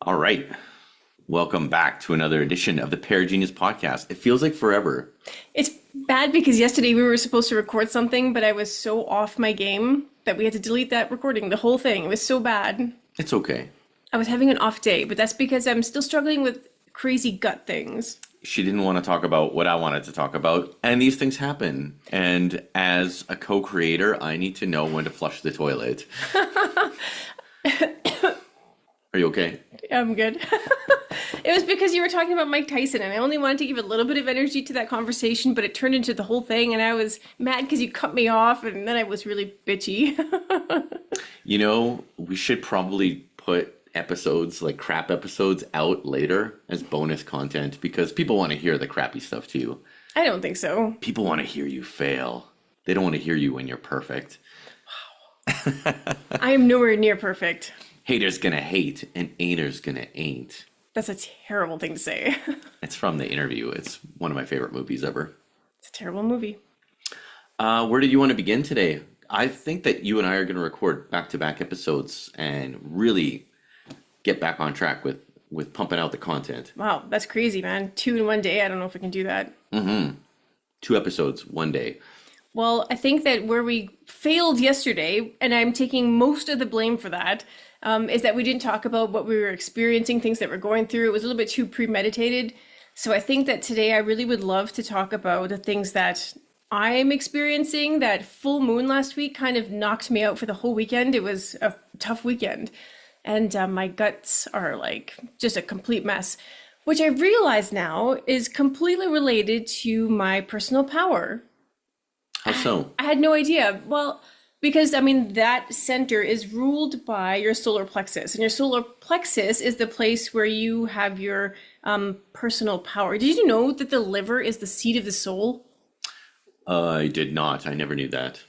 All right. Welcome back to another edition of the Pear Genius Podcast. It feels like forever. It's bad because yesterday we were supposed to record something, but I was so off my game that we had to delete that recording, the whole thing. It was so bad. It's okay. I was having an off day, but that's because I'm still struggling with crazy gut things. She didn't want to talk about what I wanted to talk about, and these things happen. And as a co-creator, I need to know when to flush the toilet. Are you okay? I'm good. It was because you were talking about Mike Tyson, and I only wanted to give a little bit of energy to that conversation, but it turned into the whole thing, and I was mad because you cut me off, and then I was really bitchy. You know, we should probably put episodes, like crap episodes, out later as bonus content because people want to hear the crappy stuff too. I don't think so. People want to hear you fail. They don't want to hear you when you're perfect. Wow. I am nowhere near perfect. Haters gonna hate and ain'ters gonna ain't. That's a terrible thing to say. It's from The Interview. It's one of my favorite movies ever. It's a terrible movie. Where did you want to begin today? I think that you and I are going to record back-to-back episodes and really get back on track with pumping out the content. Wow, that's crazy, man. 2 in one day. I don't know if I can do that. 2 episodes, one day. Well, I think that where we failed yesterday, and I'm taking most of the blame for that, is that we didn't talk about what we were experiencing, things that we're going through. It was a little bit too premeditated. So I think that today I really would love to talk about the things that I'm experiencing. That full moon last week kind of knocked me out for the whole weekend. It was a tough weekend. And my guts are like just a complete mess, which I realize now is completely related to my personal power. How so? I had no idea. Well, because, I mean, that center is ruled by your solar plexus. And your solar plexus is the place where you have your personal power. Did you know that the liver is the seat of the soul? I did not. I never knew that.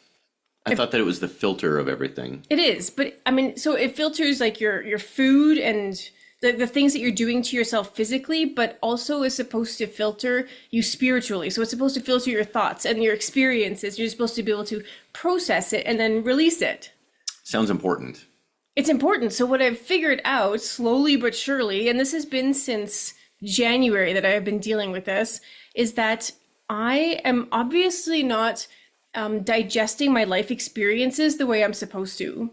I thought that it was the filter of everything. It is. But, I mean, so it filters like your food and the things that you're doing to yourself physically, but also is supposed to filter you spiritually. So it's supposed to filter your thoughts and your experiences. You're supposed to be able to process it and then release it. Sounds important. It's important. So what I've figured out slowly but surely, and this has been since January that I have been dealing with this, is that I am obviously not digesting my life experiences the way I'm supposed to.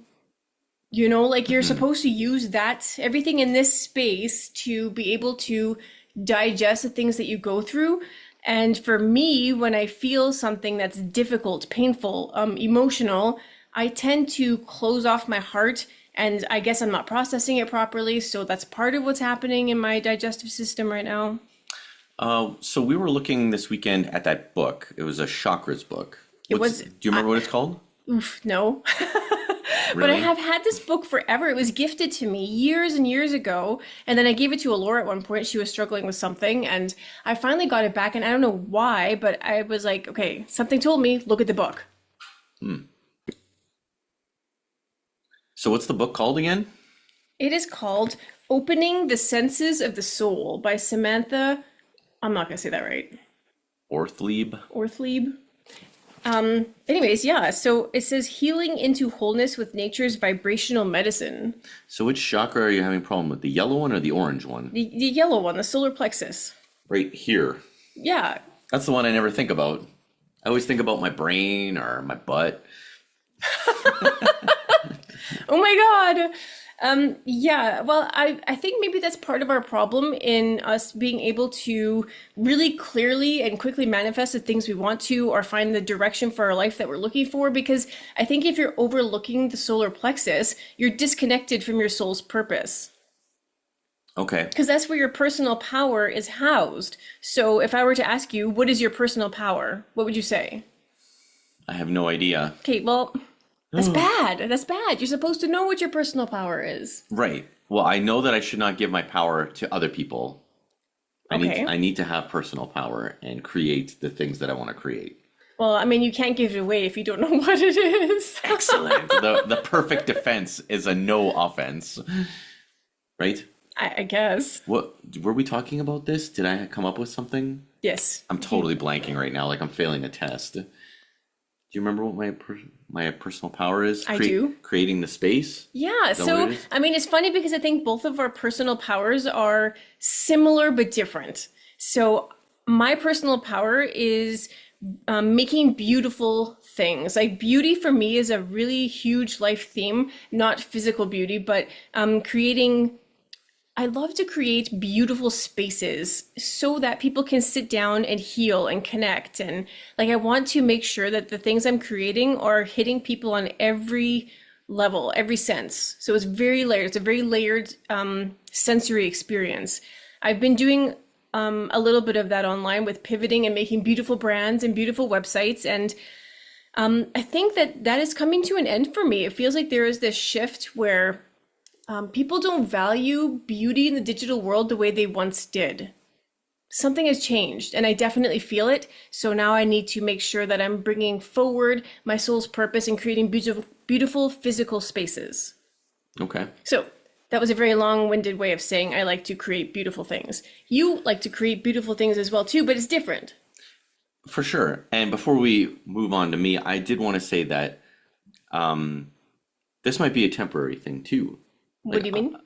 You know, like you're supposed to use that, everything in this space to be able to digest the things that you go through. And for me, when I feel something that's difficult, painful, emotional, I tend to close off my heart, and I guess I'm not processing it properly. So that's part of what's happening in my digestive system right now. So we were looking this weekend at that book. It was a chakras book. Do you remember what it's called? Oof, no. Really? But I have had this book forever. It was gifted to me years and years ago. And then I gave it to Alora at one point. She was struggling with something. And I finally got it back. And I don't know why, but I was like, okay, something told me, look at the book. So what's the book called again? It is called Opening the Senses of the Soul by Samantha. I'm not going to say that right. Orthlieb. Anyways, yeah, so it says healing into wholeness with nature's vibrational medicine. So which chakra are you having a problem with? The yellow one or the orange one? The yellow one, the solar plexus. Right here. Yeah. That's the one I never think about. I always think about my brain or my butt. Oh my God. Yeah, well, I think maybe that's part of our problem in us being able to really clearly and quickly manifest the things we want to, or find the direction for our life that we're looking for. Because I think if you're overlooking the solar plexus, you're disconnected from your soul's purpose. Okay. Because that's where your personal power is housed. So if I were to ask you, what is your personal power? What would you say? I have no idea. Okay, well, that's bad. That's bad. You're supposed to know what your personal power is. Right. Well, I know that I should not give my power to other people. I need to have personal power and create the things that I want to create. Well, I mean, you can't give it away if you don't know what it is. Excellent. The perfect defense is a no offense. Right? I guess. What were we talking about this? Did I come up with something? Yes. I'm totally blanking right now, like I'm failing a test. Do you remember what my personal power is? I do. Creating the space? Yeah. Is that what So, it is? I mean, it's funny because I think both of our personal powers are similar but different. So, my personal power is making beautiful things. Like, beauty for me is a really huge life theme, not physical beauty, but creating. I love to create beautiful spaces so that people can sit down and heal and connect. And like, I want to make sure that the things I'm creating are hitting people on every level, every sense. So it's very layered. It's a very layered sensory experience. I've been doing a little bit of that online with pivoting and making beautiful brands and beautiful websites. And I think that that is coming to an end for me. It feels like there is this shift where people don't value beauty in the digital world the way they once did. Something has changed, and I definitely feel it. So now I need to make sure that I'm bringing forward my soul's purpose and creating beautiful physical spaces. Okay. So that was a very long-winded way of saying I like to create beautiful things. You like to create beautiful things as well too, but it's different. For sure. And before we move on to me, I did want to say that this might be a temporary thing too. What do you mean?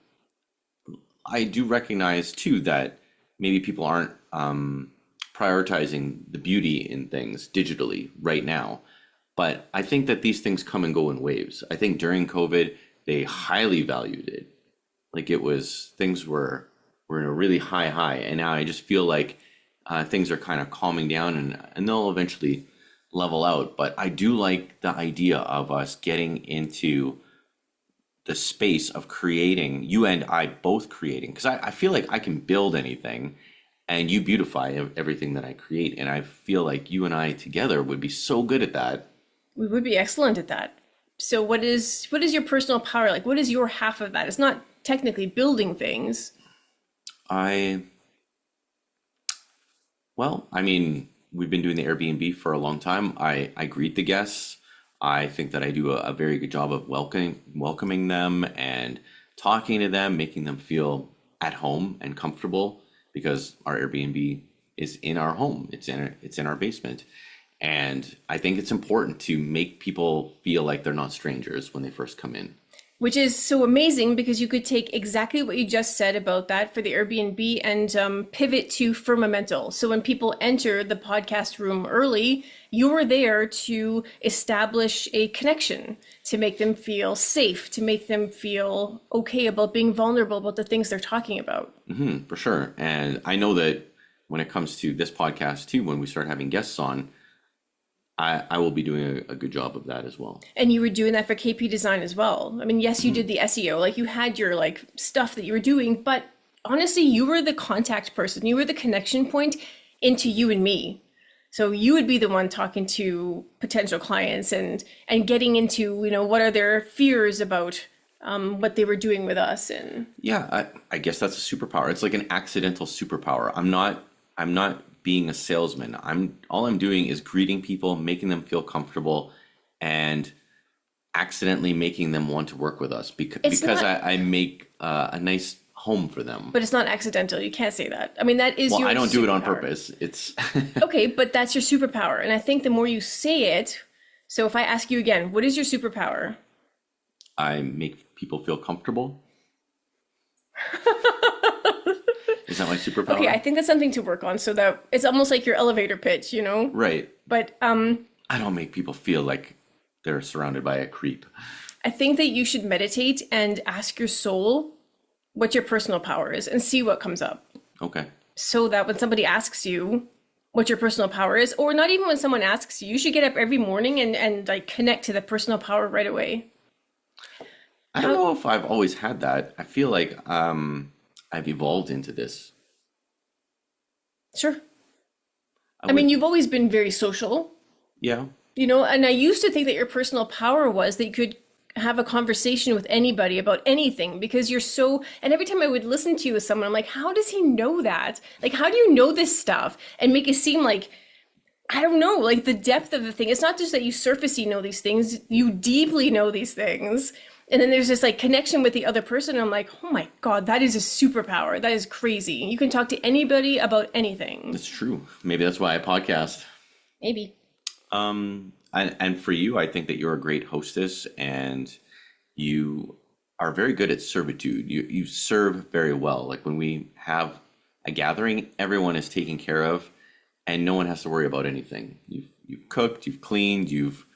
I do recognize too that maybe people aren't prioritizing the beauty in things digitally right now. But I think that these things come and go in waves. I think during COVID, they highly valued it. Like things were in a really high. And now I just feel like things are kind of calming down and they'll eventually level out. But I do like the idea of us getting into the space of creating, you and I both creating, because I feel like I can build anything and you beautify everything that I create. And I feel like you and I together would be so good at that. We would be excellent at that. So what is your personal power like? What is your half of that? It's not technically building things. Well, I mean, we've been doing the Airbnb for a long time. I greet the guests. I think that I do a very good job of welcoming them and talking to them, making them feel at home and comfortable, because our Airbnb is in our home. It's in our basement. And I think it's important to make people feel like they're not strangers when they first come in. Which is so amazing because you could take exactly what you just said about that for the Airbnb and pivot to fermental. So when people enter the podcast room early, you're there to establish a connection, to make them feel safe, to make them feel okay about being vulnerable about the things they're talking about. Mm-hmm, for sure. And I know that when it comes to this podcast too, when we start having guests on, I will be doing a good job of that as well. And you were doing that for KP Design as well. I mean, yes, you did the SEO, like you had your like stuff that you were doing, but honestly, you were the contact person. You were the connection point into you and me. So you would be the one talking to potential clients and getting into, what are their fears about what they were doing with us. And yeah, I guess that's a superpower. It's like an accidental superpower. I'm not being a salesman. All I'm doing is greeting people, making them feel comfortable, and accidentally making them want to work with us because I make a nice home for them. But it's not accidental. You can't say that. I mean, that is your I don't do it on superpower. purpose. It's Okay, but that's your superpower. And I think the more you say it, so if I ask you again, what is your superpower? I make people feel comfortable. Is that my superpower? Okay, I think that's something to work on so that it's almost like your elevator pitch, Right. But I don't make people feel like they're surrounded by a creep. I think that you should meditate and ask your soul what your personal power is and see what comes up. Okay. So that when somebody asks you what your personal power is, or not even when someone asks you, you should get up every morning and like connect to the personal power right away. I don't know if I've always had that. I feel like I've evolved into this. Sure. I mean, you've always been very social, Yeah. and I used to think that your personal power was that you could have a conversation with anybody about anything because you're so, and every time I would listen to you with someone, I'm like, how does he know that? Like, how do you know this stuff? And make it seem like, I don't know, like the depth of the thing. It's not just that you surfacey know these things, you deeply know these things. And then there's this like connection with the other person. I'm like, oh my God, that is a superpower. That is crazy. You can talk to anybody about anything. That's true. Maybe that's why I podcast. Maybe. And for you, I think that you're a great hostess and you are very good at servitude. You serve very well. Like when we have a gathering, everyone is taken care of and no one has to worry about anything. You've cooked, you've cleaned, you've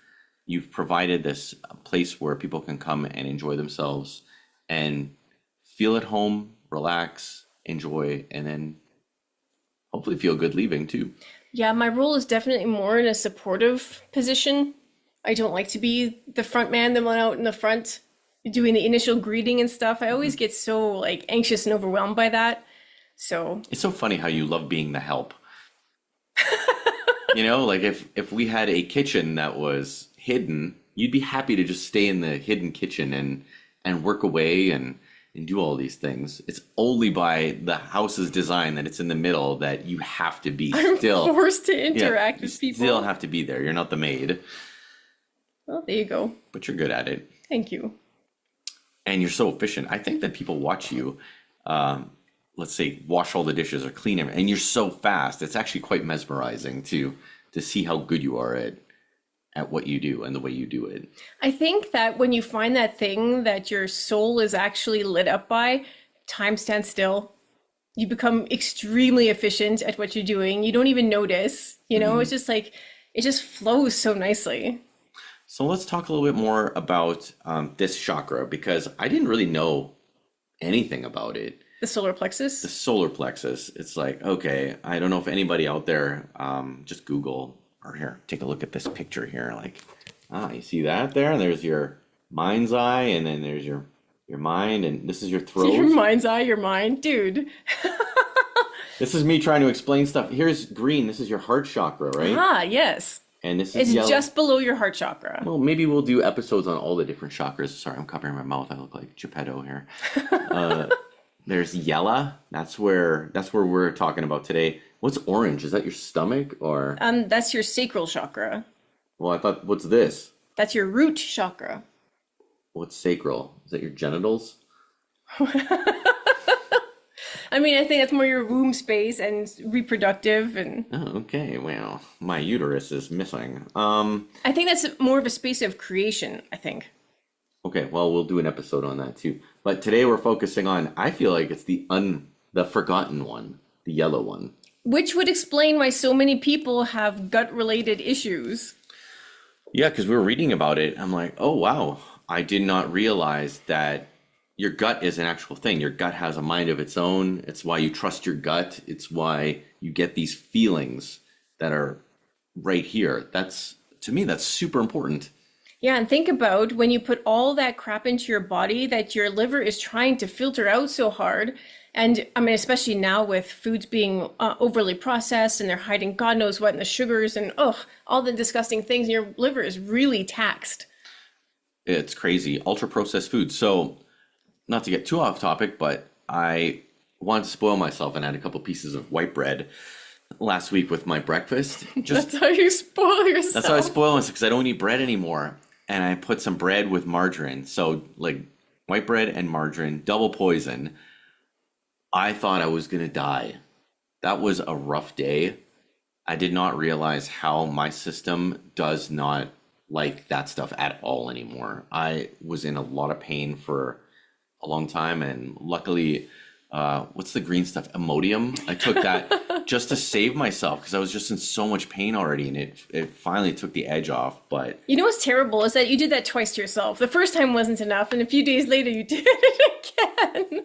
provided this place where people can come and enjoy themselves and feel at home, relax, enjoy, and then hopefully feel good leaving too. Yeah, my role is definitely more in a supportive position. I don't like to be the front man, the one out in the front doing the initial greeting and stuff. I always get so like anxious and overwhelmed by that. So it's so funny how you love being the help. You know, like if we had a kitchen that was hidden, you'd be happy to just stay in the hidden kitchen and work away and do all these things. It's only by the house's design that it's in the middle that you have to be still forced to interact with you people. Still have to be there. You're not the maid. Well, there you go. But you're good at it. Thank you. And you're so efficient. I think that people watch you, let's say, wash all the dishes or clean them, and you're so fast. It's actually quite mesmerizing to see how good you are at what you do and the way you do it. I think that when you find that thing that your soul is actually lit up by, time stands still. You become extremely efficient at what you're doing. You don't even notice, you know, It's just like, it just flows so nicely. So let's talk a little bit more about this chakra, because I didn't really know anything about it. The solar plexus? The solar plexus. It's like, okay, I don't know if anybody out there, just Google, or here, take a look at this picture here. Like, you see that there? There's your mind's eye, and then there's your mind, and this is your throat. Your mind's eye, your mind, dude. This is me trying to explain stuff. Here's green. This is your heart chakra, right? Ah, yes. And this is It's yellow. just below your heart chakra. Well, maybe we'll do episodes on all the different chakras. Sorry, I'm covering my mouth. I look like Geppetto here. There's yellow. That's where we're talking about today. What's orange? Is that your stomach or? That's your sacral chakra. Well, I thought, what's this? That's your root chakra. What's sacral? Is that your genitals? I mean, I think that's more your womb space and reproductive and. Oh, okay. Well, my uterus is missing. I think that's more of a space of creation, I think. Okay, well, we'll do an episode on that too. But today we're focusing on, I feel like it's the forgotten one, the yellow one. Which would explain why so many people have gut-related issues. Yeah, because we were reading about it. I'm like, oh, wow. I did not realize that your gut is an actual thing. Your gut has a mind of its own. It's why you trust your gut. It's why you get these feelings that are right here. To me, that's super important. Yeah, and think about when you put all that crap into your body that your liver is trying to filter out so hard. And I mean, especially now with foods being overly processed and they're hiding God knows what in the sugars and all the disgusting things, your liver is really taxed. It's crazy. Ultra processed food. So not to get too off topic, but I wanted to spoil myself and had a couple pieces of white bread last week with my breakfast. That's how you spoil yourself. That's how I spoil myself, because I don't eat bread anymore. And I put some bread with margarine. So like white bread and margarine, double poison. I thought I was going to die. That was a rough day. I did not realize how my system does not like that stuff at all anymore. I was in a lot of pain for a long time. And luckily, what's the green stuff? Imodium. I took that just to save myself because I was just in so much pain already, and it finally took the edge off. But you know what's terrible is that you did that twice to yourself. The first time wasn't enough, and a few days later you did it again.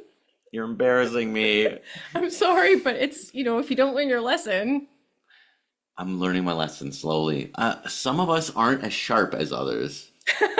You're embarrassing me. I'm sorry, but it's, if you don't learn your lesson. I'm learning my lesson slowly. Some of us aren't as sharp as others.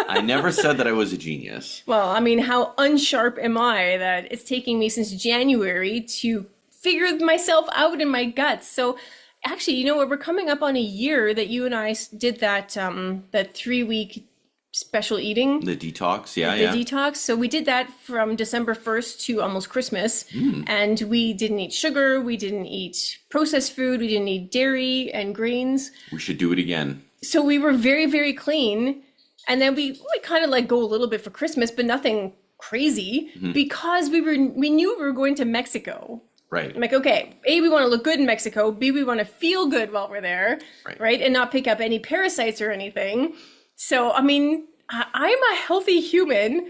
I never said that I was a genius. Well, I mean, how unsharp am I that it's taking me since January to figure myself out in my guts? So actually, you know what? We're coming up on a year that you and I did that 3-week special eating. The detox, yeah. The detox. So we did that from December 1st to almost Christmas. And we didn't eat sugar. We didn't eat processed food. We didn't eat dairy and grains. We should do it again. So we were very, very clean. And then we kind of like go a little bit for Christmas, but nothing crazy because we knew we were going to Mexico. Right. I'm like, okay, A, we want to look good in Mexico. B, we want to feel good while we're there, right? And not pick up any parasites or anything. So, I mean, I'm a healthy human,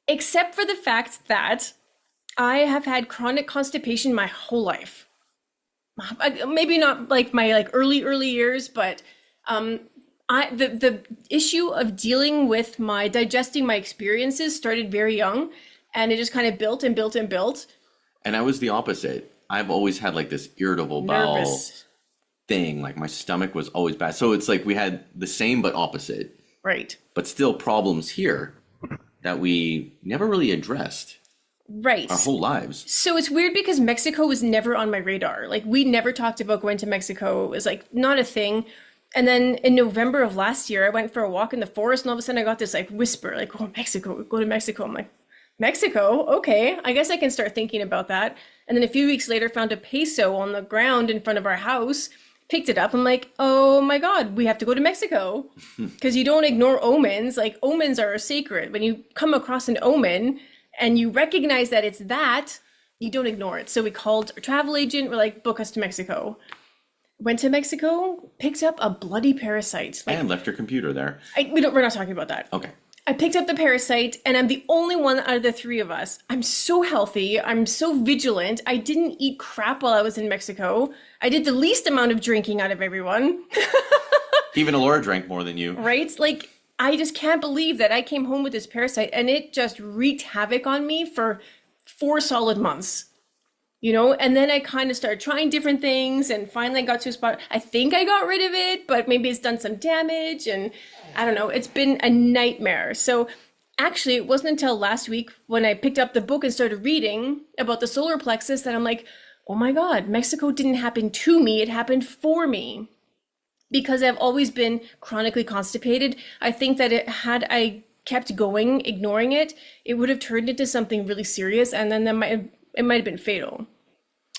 except for the fact that I have had chronic constipation my whole life. Maybe not like my like early years, but the issue of dealing with digesting my experiences started very young, and it just kind of built and built and built. And I was the opposite. I've always had like this irritable bowel thing. Like my stomach was always bad. So it's like we had the same but opposite. Right. But still problems here that we never really addressed. Right. Our whole lives. So it's weird because Mexico was never on my radar. Like we never talked about going to Mexico. It was like not a thing. And then in November of last year, I went for a walk in the forest, and all of a sudden I got this like whisper, like, oh, Mexico, go to Mexico. I'm like, Mexico? Okay, I guess I can start thinking about that. And then a few weeks later, found a peso on the ground in front of our house, picked it up. I'm like, oh my God, we have to go to Mexico. Because you don't ignore omens. Like omens are sacred. When you come across an omen and you recognize that it's that, you don't ignore it. So we called a travel agent. We're like, book us to Mexico. Went to Mexico, picked up a bloody parasite. Like, and left your computer there. We're not talking about that. Okay. I picked up the parasite, and I'm the only one out of the three of us. I'm so healthy. I'm so vigilant. I didn't eat crap while I was in Mexico. I did the least amount of drinking out of everyone. Even Alora drank more than you. Right? Like, I just can't believe that I came home with this parasite, and it just wreaked havoc on me for 4 solid months. You know, and then I kind of started trying different things and finally got to a spot. I think I got rid of it, but maybe it's done some damage, and I don't know. It's been a nightmare. So actually, it wasn't until last week when I picked up the book and started reading about the solar plexus that I'm like, oh my God, Mexico didn't happen to me. It happened for me. Because I've always been chronically constipated. I think that had I kept going, ignoring it, it would have turned into something really serious, and then it might have been fatal.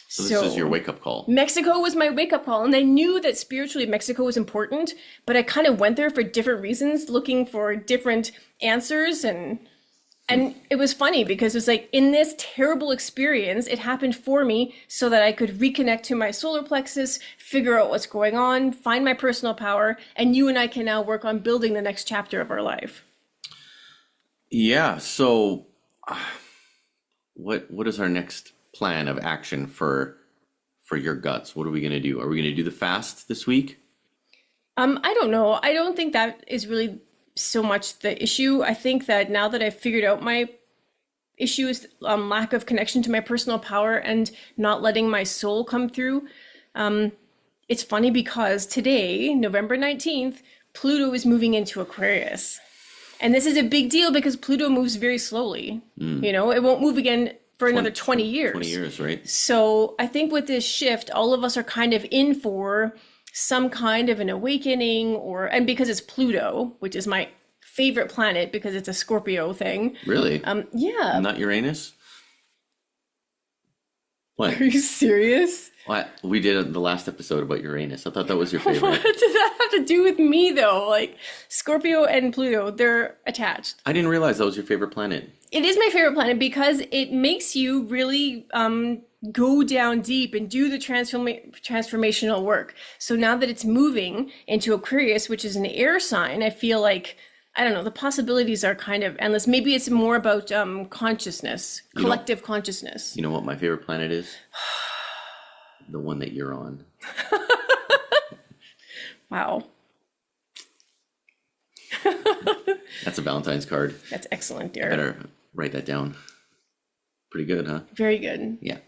So this is your wake-up call. Mexico was my wake-up call, and I knew that spiritually Mexico was important, but I kind of went there for different reasons, looking for different answers, and it was funny because it was like, in this terrible experience, it happened for me so that I could reconnect to my solar plexus, figure out what's going on, find my personal power, and you and I can now work on building the next chapter of our life. Yeah, so what is our next plan of action for your guts? What are we going to do? Are we going to do the fast this week? I don't know. I don't think that is really so much the issue. I think that now that I've figured out my issue is lack of connection to my personal power and not letting my soul come through. It's funny because today, November 19th, Pluto is moving into Aquarius. And this is a big deal because Pluto moves very slowly. You know, it won't move again for another 20 years. 20 years, right? So I think with this shift, all of us are kind of in for some kind of an awakening, and because it's Pluto, which is my favorite planet because it's a Scorpio thing. Really? Yeah. Not Uranus? What? Are you serious? What? We did the last episode about Uranus. I thought that was your favorite. What does that have to do with me, though? Like, Scorpio and Pluto, they're attached. I didn't realize that was your favorite planet. It is my favorite planet because it makes you really go down deep and do the transformational work. So now that it's moving into Aquarius, which is an air sign, I feel like, I don't know, the possibilities are kind of endless. Maybe it's more about consciousness, collective consciousness. You know what my favorite planet is? The one that you're on. Wow. That's a Valentine's card. That's excellent, dear. Better write that down. Pretty good, huh? Very good. Yeah.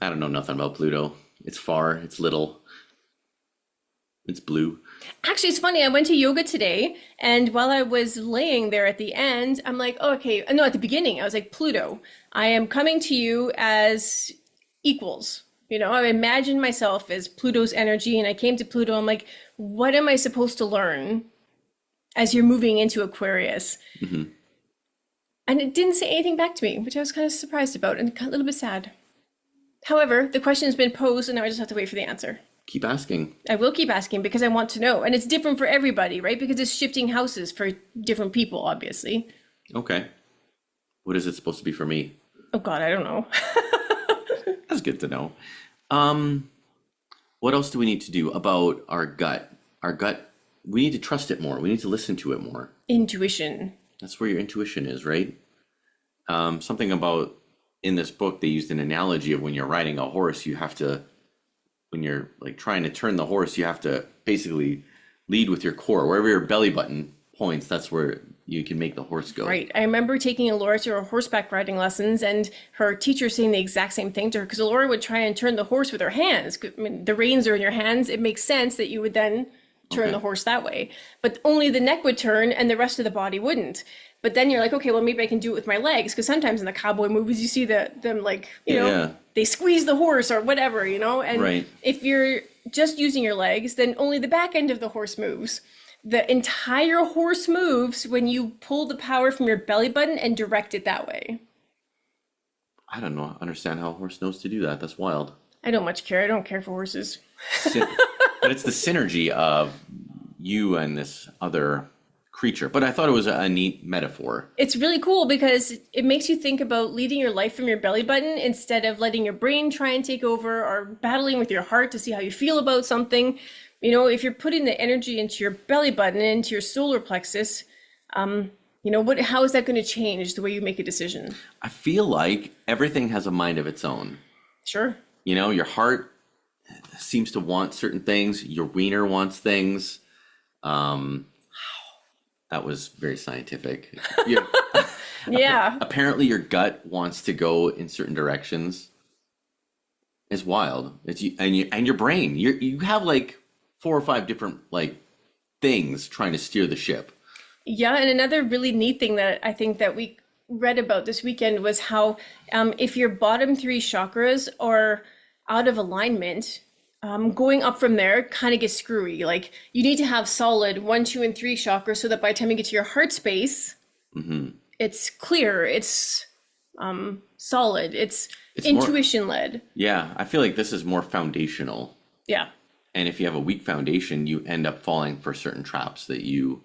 I don't know nothing about Pluto. It's far, it's little, it's blue. Actually, it's funny. I went to yoga today, and while I was laying there at the end, I'm like, oh, okay. No, at the beginning, I was like, Pluto, I am coming to you as equals. You know, I imagined myself as Pluto's energy, and I came to Pluto. I'm like, what am I supposed to learn as you're moving into Aquarius? Mm-hmm. And it didn't say anything back to me, which I was kind of surprised about and a little bit sad. However, the question has been posed, and now I just have to wait for the answer. Keep asking. I will keep asking because I want to know. And it's different for everybody, right? Because it's shifting houses for different people, obviously. Okay. What is it supposed to be for me? Oh God, I don't know. That's good to know. What else do we need to do about our gut? Our gut, we need to trust it more. We need to listen to it more. Intuition. That's where your intuition is, right? Something about, in this book, they used an analogy of when you're riding a horse, you have to, when you're like trying to turn the horse, you have to basically lead with your core. Wherever your belly button points, that's where you can make the horse go. Right. I remember taking Laura to her horseback riding lessons and her teacher saying the exact same thing to her because Laura would try and turn the horse with her hands. I mean, the reins are in your hands. It makes sense that you would then turn the horse that way. But only the neck would turn and the rest of the body wouldn't. But then you're like, okay, well, maybe I can do it with my legs. Because sometimes in the cowboy movies, you see them like, you know, they squeeze the horse or whatever, you know. And if you're just using your legs, then only the back end of the horse moves. The entire horse moves when you pull the power from your belly button and direct it that way. I don't know. Understand how a horse knows to do that. That's wild. I don't much care. I don't care for horses. But it's the synergy of you and this other creature. But I thought it was a neat metaphor. It's really cool because it makes you think about leading your life from your belly button instead of letting your brain try and take over or battling with your heart to see how you feel about something. You know, if you're putting the energy into your belly button and into your solar plexus, you know, how is that going to change the way you make a decision? I feel like everything has a mind of its own. Sure. You know, your heart seems to want certain things. Your wiener wants things. That was very scientific. Yeah. Apparently your gut wants to go in certain directions. It's wild. It's and your brain. You have like 4 or 5 different like things trying to steer the ship. Yeah, and another really neat thing that I think that we read about this weekend was how if your bottom 3 chakras are out of alignment, going up from there kind of gets screwy. Like you need to have solid 1, 2, and 3 chakras so that by the time you get to your heart space, it's clear, it's solid, it's intuition led. Yeah, I feel like this is more foundational. Yeah. And if you have a weak foundation, you end up falling for certain traps that you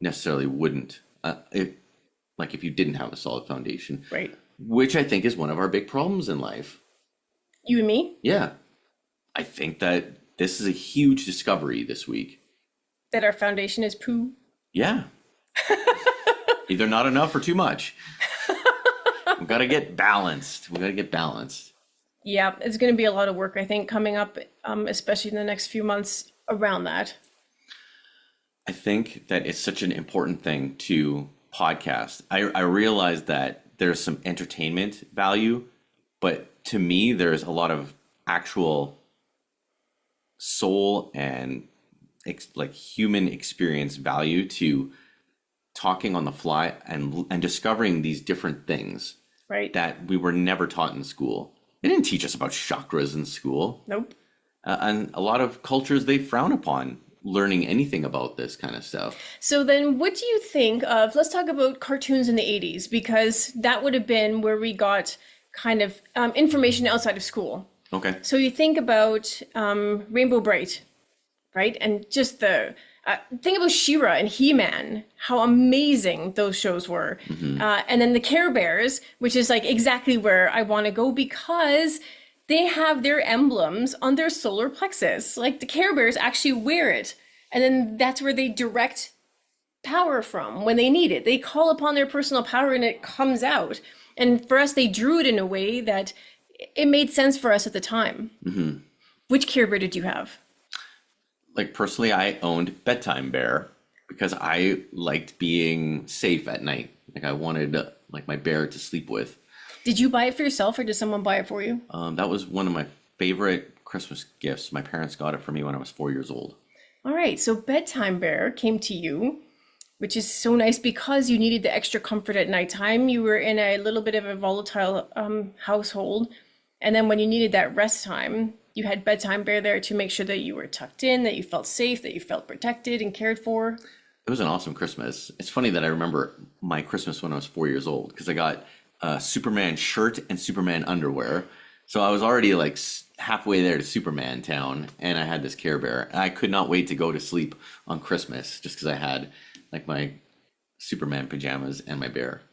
necessarily wouldn't, if you didn't have a solid foundation. Right. Which I think is one of our big problems in life. You and me? Yeah. I think that this is a huge discovery this week. That our foundation is poo? Yeah. Either not enough or too much. We've got to get balanced. Yeah, it's going to be a lot of work, I think, coming up, especially in the next few months around that. I think that it's such an important thing to podcast. I realize that there's some entertainment value, but to me, there's a lot of actual soul and human experience value to talking on the fly and discovering these different things that we were never taught in school. They didn't teach us about chakras in school. Nope. And a lot of cultures, they frown upon learning anything about this kind of stuff. So then what do you think of, let's talk about cartoons in the 80s, because that would have been where we got kind of information outside of school. Okay. So you think about Rainbow Bright, right? And just think about She-Ra and He-Man, how amazing those shows were. And then the Care Bears, which is like exactly where I want to go because they have their emblems on their solar plexus. Like the Care Bears actually wear it. And then that's where they direct power from when they need it. They call upon their personal power and it comes out. And for us, they drew it in a way that it made sense for us at the time. Which Care Bear did you have? Like personally, I owned Bedtime Bear because I liked being safe at night. Like I wanted like my bear to sleep with. Did you buy it for yourself or did someone buy it for you? That was one of my favorite Christmas gifts. My parents got it for me when I was 4 years old. All right, so Bedtime Bear came to you, which is so nice because you needed the extra comfort at nighttime. You were in a little bit of a volatile household. And then when you needed that rest time, you had Bedtime Bear there to make sure that you were tucked in, that you felt safe, that you felt protected and cared for. It was an awesome Christmas. It's funny that I remember my Christmas when I was 4 years old because I got a Superman shirt and Superman underwear. So I was already like halfway there to Superman town, and I had this Care Bear. And I could not wait to go to sleep on Christmas just because I had like my Superman pajamas and my bear.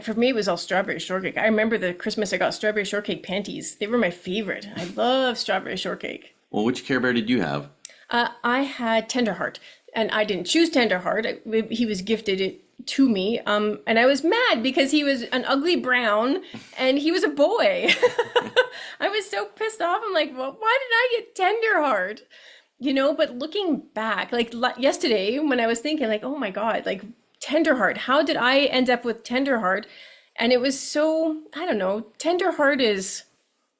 For me, it was all strawberry shortcake. I remember the Christmas I got strawberry shortcake panties. They were my favorite. I love strawberry shortcake. Well, which Care Bear did you have? I had Tenderheart, and I didn't choose Tenderheart. He was gifted it to me, and I was mad because he was an ugly brown and he was a boy. I was so pissed off. I'm like, well, why did I get Tenderheart? You know, but looking back, like yesterday when I was thinking like, oh my God, like Tenderheart, how did I end up with Tenderheart? And it was so, I don't know, Tenderheart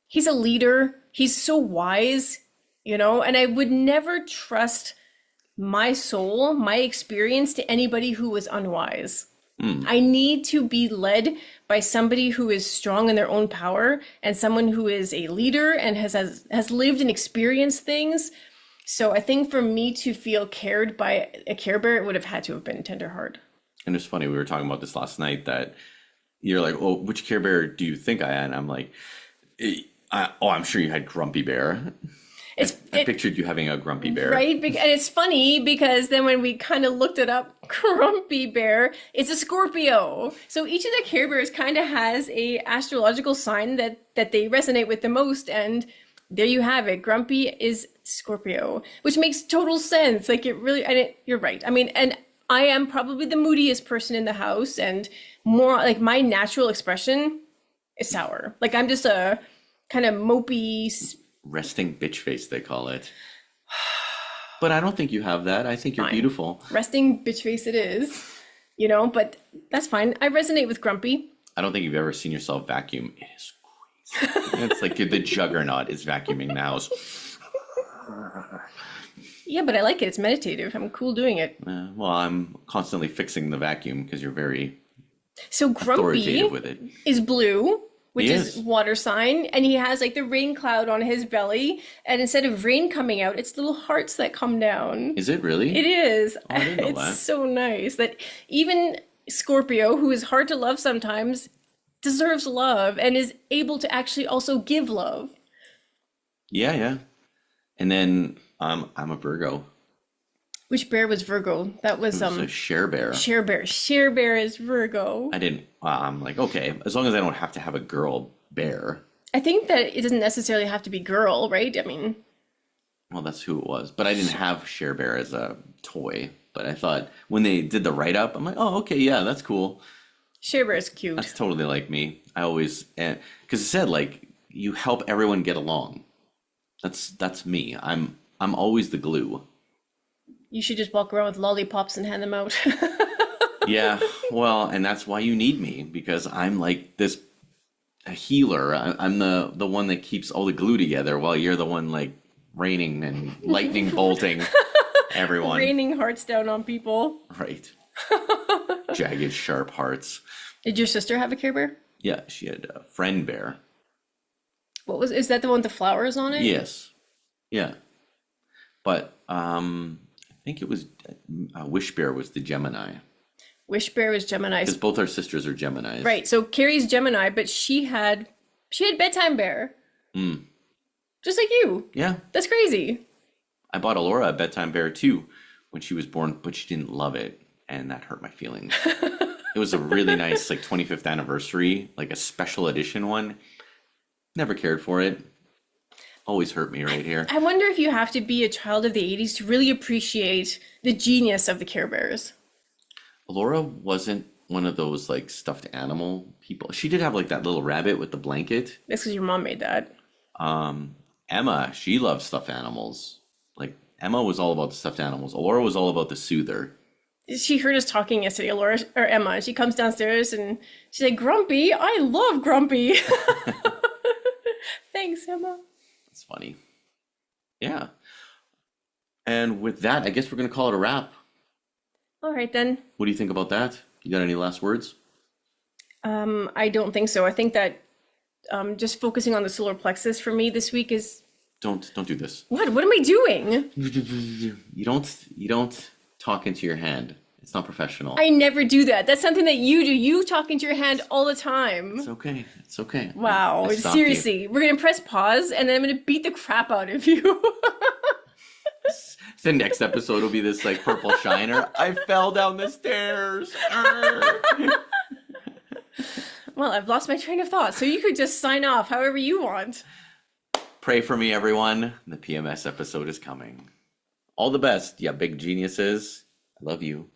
he's a leader. He's so wise, you know, and I would never trust my soul, my experience to anybody who was unwise. I need to be led by somebody who is strong in their own power and someone who is a leader and has lived and experienced things. So I think for me to feel cared by a Care Bear, it would have had to have been Tenderheart. And it's funny, we were talking about this last night that you're like, oh, which Care Bear do you think I had? And I'm like, I'm sure you had Grumpy Bear. I pictured you having a Grumpy Bear. Right? And it's funny because then when we kind of looked it up, Grumpy Bear, it's a Scorpio. So each of the Care Bears kind of has a astrological sign that they resonate with the most. And there you have it. Grumpy is Scorpio, which makes total sense. Like it really, you're right. I mean, and I am probably the moodiest person in the house, and more like my natural expression is sour. Like I'm just a kind of mopey, resting bitch face, they call it. But I don't think you have that. I think you're beautiful. Resting bitch face it is, you know, but that's fine. I resonate with Grumpy. I don't think you've ever seen yourself vacuum. It is crazy. It's like the juggernaut is vacuuming the house. Yeah, but I like it. It's meditative. I'm cool doing it. Well, I'm constantly fixing the vacuum because you're very Grumpy authoritative with it. Is blue, which is water sign, and he has like the rain cloud on his belly, and instead of rain coming out, it's little hearts that come down. Is it really? It is. Oh, I didn't know it's that. So nice that even Scorpio, who is hard to love sometimes, deserves love and is able to actually also give love. Yeah. And then I'm a Virgo. Which bear was Virgo? That was a Share Bear. Share Bear. Share Bear is Virgo. I'm like, okay, as long as I don't have to have a girl bear. I think that it doesn't necessarily have to be girl, right? I mean, well, that's who it was. But I didn't have Share Bear as a toy. But I thought when they did the write-up, I'm like, oh, okay, yeah, that's cool. Share Bear is cute. That's totally like me. I always, because it said like you help everyone get along. That's me. I'm always the glue. You should just walk around with lollipops and hand them out. Yeah, well, and that's why you need me, because I'm like a healer. I'm the one that keeps all the glue together while you're the one like raining and lightning bolting everyone. Raining hearts down on people. Right. Jagged, sharp hearts. Did your sister have a Care Bear? Yeah, she had a Friend Bear. Is that the one with the flowers on it? Yes. Yeah. But I think it was Wish Bear was the Gemini. Wish Bear was Gemini. Because both our sisters are Geminis. Right. So Carrie's Gemini, but she had Bedtime Bear. Just like you. Yeah. That's crazy. I bought Alora a Bedtime Bear too when she was born, but she didn't love it, and that hurt my feelings. It was a really nice like 25th anniversary, like a special edition one. Never cared for it. Always hurt me right here. I wonder if you have to be a child of the 80s to really appreciate the genius of the Care Bears. Alora wasn't one of those like stuffed animal people. She did have like that little rabbit with the blanket. That's because your mom made that. Emma, she loved stuffed animals. Like Emma was all about the stuffed animals. Alora was all about the soother. She heard us talking yesterday, Emma. She comes downstairs and she's like, Grumpy, I love Grumpy. Thanks, Emma. That's funny. Yeah. And with that, I guess we're going to call it a wrap. All right, then. What do you think about that? You got any last words? I don't think so. I think that just focusing on the solar plexus for me this week is... Don't do this. What am I doing? You don't talk into your hand It's not professional. I never do that. That's something that you do. You talk into your hand all the time. It's okay. It's okay. Wow. I stopped Seriously. We're going to press pause and then I'm going to beat the crap out of you. The next episode will be this like purple shiner. I fell down the stairs. Well, I've lost my train of thought, so you could just sign off however you want. Pray for me, everyone. The PMS episode is coming. All the best, yeah, big geniuses. I love you.